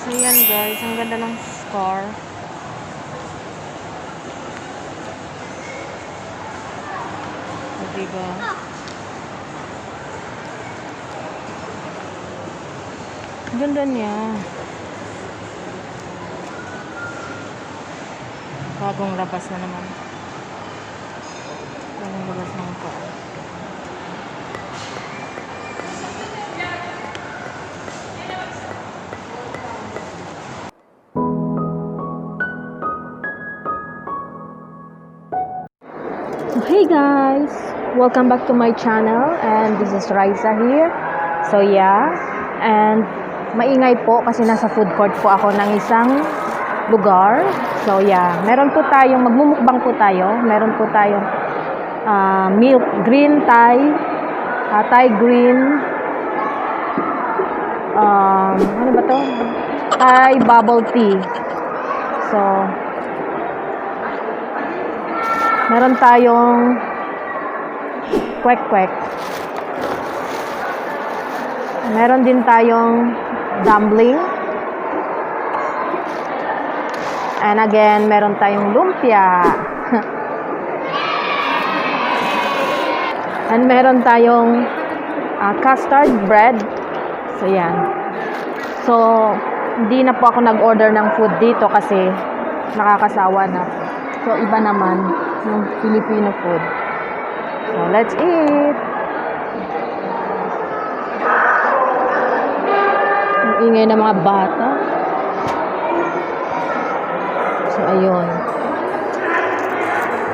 So yan guys, ang ganda ng car. So, diba? Ang ganda niya. Bagong labas na naman. Bagong labas ng car. Hey guys! Welcome back to my channel, and this is Raiza here. So yeah, and maingay po kasi nasa food court po ako ng isang lugar. So yeah, meron po tayong, magmumukbang po tayo. Meron po tayong milk, green Thai, Thai green, ano ba to? Thai bubble tea. So, meron tayong kwek-kwek. Meron din tayong dumpling. And again, meron tayong lumpia. And meron tayong custard bread. So, yan. So, hindi na po ako nag-order ng food dito kasi nakakasawa na. So, iba naman yung Filipino food. So, let's eat! Ang ingay ng mga bata. So, ayun.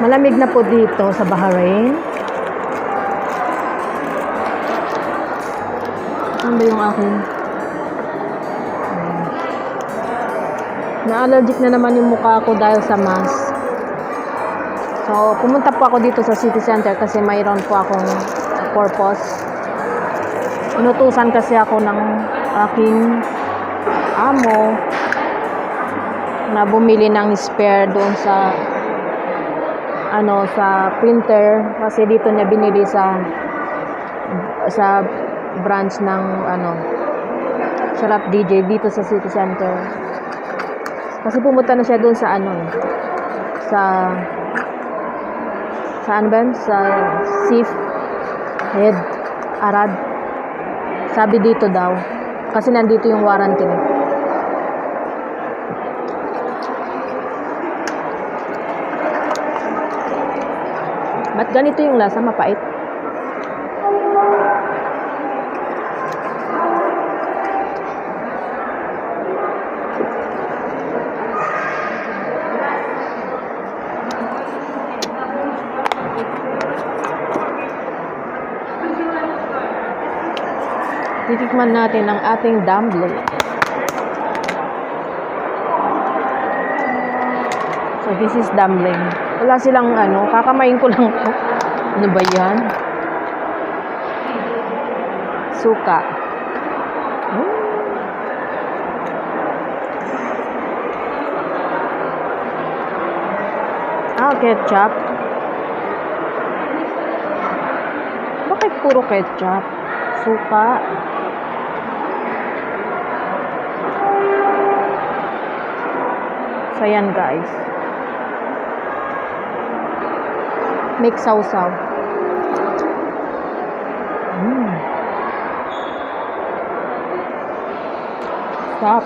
Malamig na po dito sa Bahrain. Ano ba yung akin? Na-allergic na naman yung mukha ko dahil sa mask. So, pumunta po ako dito sa city center kasi mayroon po akong purpose. Inutusan kasi ako ng aking amo na bumili ng spare doon sa sa printer kasi dito niya binili sa branch ng Sarap DJ dito sa city center. Kasi pumunta na siya doon sa sa Sif Head Arad. Sabi dito daw kasi nandito yung warranty niya. Ba't ganito yung lasa? Mapait. Titikman natin ang ating dumpling. So, this is dumpling. Wala silang kakamain ko lang po. Ano ba yan? Suka. Ketchup. Bakit puro ketchup? Suka. So, yan guys. Make sausaw. Stop.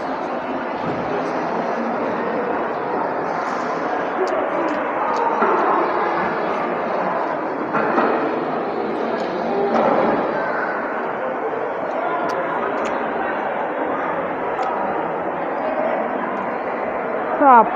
Stop.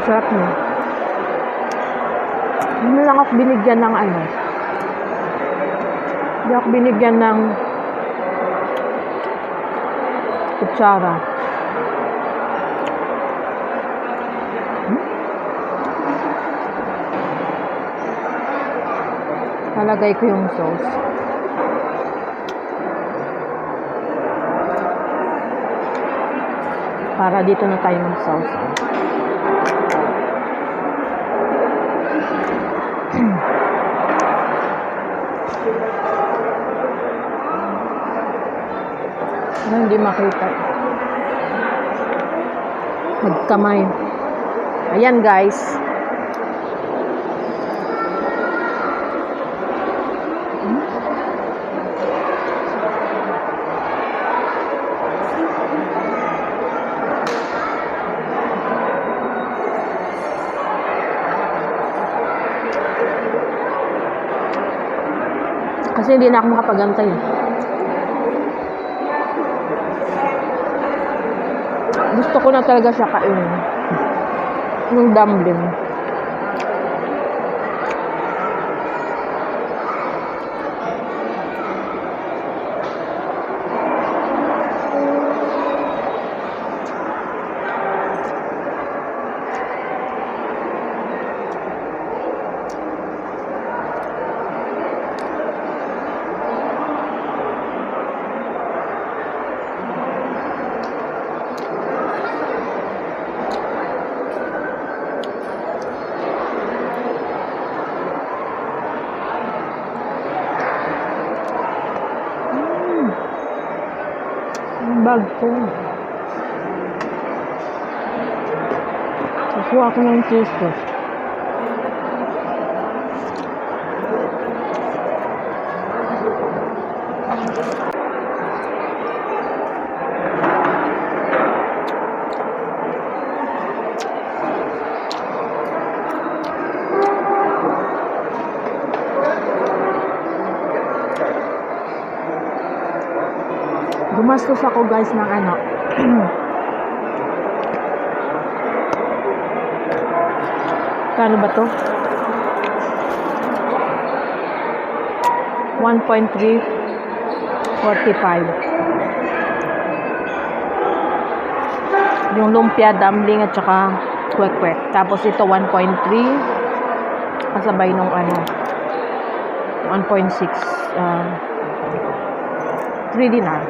Sarap niya. Hindi lang ako binigyan ng Hindi ako binigyan ng kutsara. Nalagay ko yung sauce. Para dito na tayo mag-sausaw. Hindi makita. Magkamay. Ayan guys. Kasi hindi na ako makapagantay. Gusto ko na talaga siya kainin. Yung dumpling. Bag ko. Kukuha ko ng cheese sauce. Gumastos ako guys ng ano. Kano ba to? 1.345. Yung lumpia, dumpling at saka kwek-kwek. Tapos ito 1.3 kasabay nung ano 1.6 3 dinar.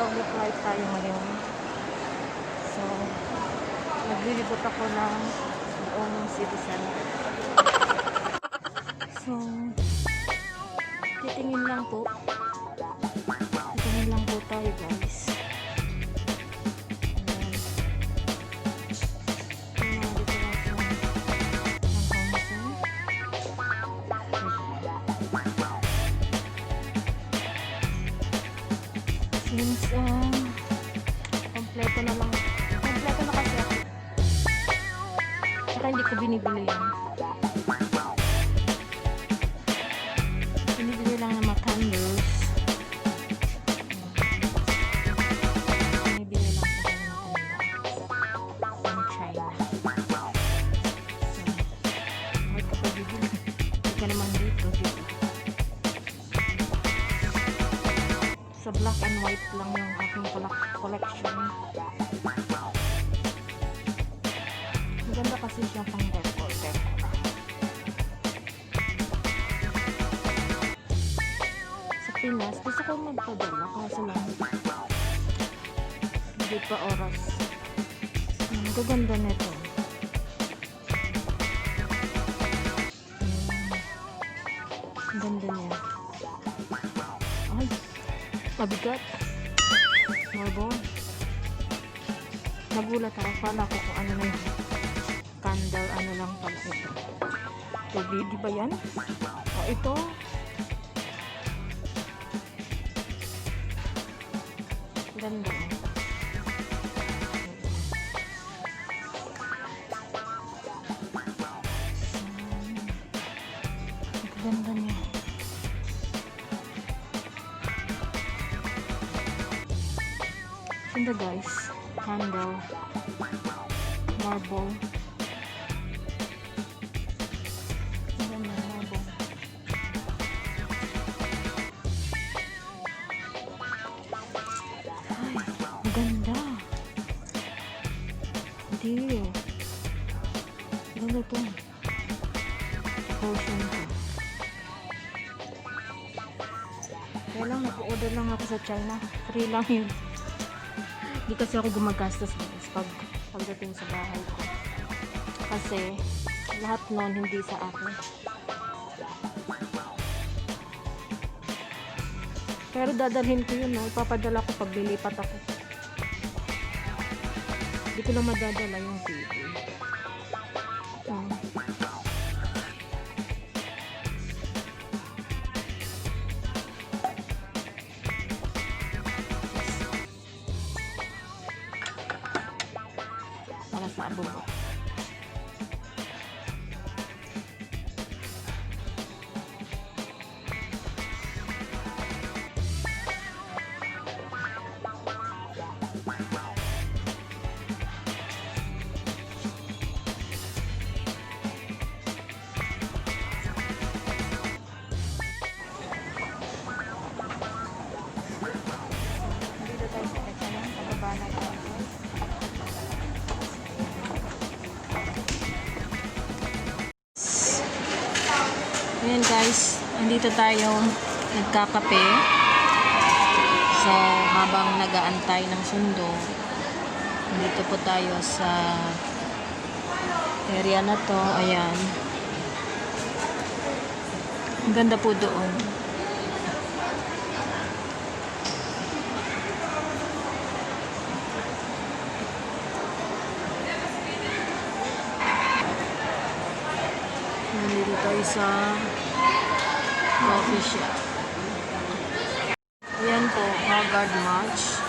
Naka-early flight tayo ngayon. So, naglilibot ako ng buong city center. So, titingin lang po. Titingin lang po tayo, guys. Since kompleto na lang. Kompleto na kasi ako. Saka hindi ko binibili yan. Binibili lang ng mga candles. Binibili lang sa kanila from China. So, bakit ka pa bibili? Hindi ka naman dito. Sa black and white lang yung aking collection. Maganda kasi siya pang decor. Sa Pinas, gusto ko magpadala kasi lang hindi pa oras. Ang gaganda nito. Ang ganda niya. Ay, mabigat. Marble. Nagulat ako. Kala ko kung ano na yun. Candle, ano lang pala ito. Di ba yan? O ito. Ganda. Ganda niya. Ganda guys. Candle. Marble. Ganda marble. Ay, maganda. Hindi. Ganda to. Portion ko. Kaya lang, nag-order lang ako sa China. Free lang yun. Hindi kasi ako gumagastos guys pagdating sa bahay ko. Kasi lahat nun hindi sa akin. Pero dadalhin ko yun, no? Ipapadala ko pag lilipat ako. Hindi ko lang madadala yung TV. Para sa abubo. Dito tayo sa kasanan, sa baba na tayo. Ayan guys, andito tayo nagkakape. So, habang nag-aantay ng sundo, dito po tayo sa area na to. Ayan. Ang ganda po doon. Nandito tayo sa coffee shop. Ayan po, Haggard Match.